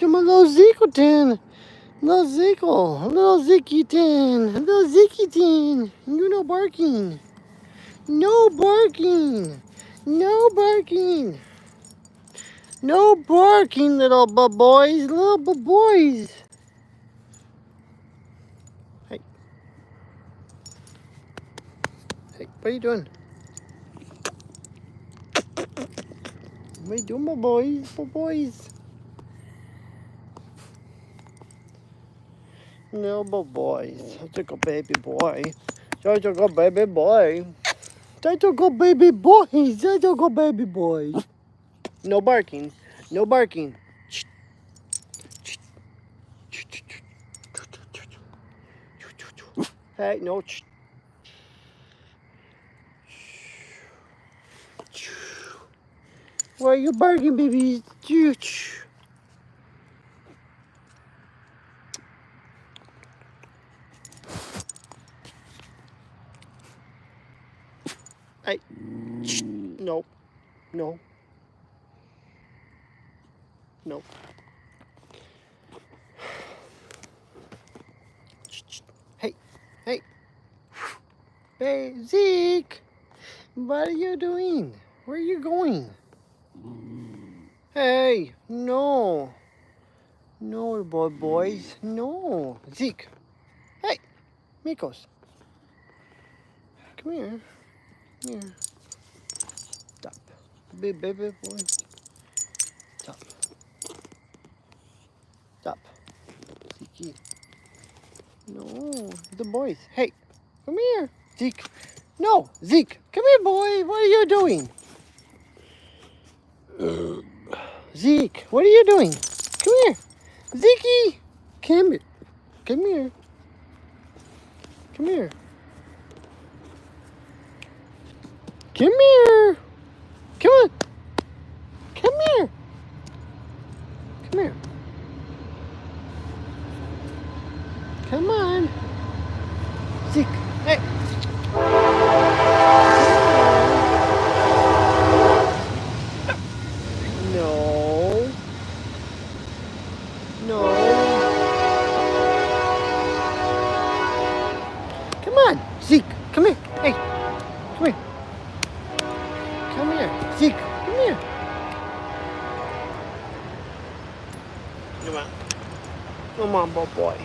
To my little Zeekleton. Little Zeekle. Little Zeekyton. Little Zeekyton. You no barking. No barking. No barking. No barking, little boys. Little boys. Hey. Hey, what are you doing? What are you doing, my boys? My boys. No, my boys. Such a good baby boy. Such a good baby boy. Such a good baby boy. Such a good baby boy. No barking. No barking. Hey, no. Why are you barking, baby? Hey. No. No. No. Hey. Hey. Hey, Zeke. What are you doing? Where are you going? Hey, no. No, boys. No. Zeke. Hey, Mikos. Come here. Come here. Stop. Baby boy. Stop. Stop. Zeke. No, the boys. Hey, come here. Zeke. No, Zeke. Come here, boy. What are you doing? Zeke, what are you doing? Come here. Zeke. Come here. Come here. Come here. Come here. Come on. Come here. Come here. Come on. Zeke. Hey. No. No. Come on. Zeke. Come here. Hey. Come here. Come here. Zeke. Come here. Come on. Come on, boy.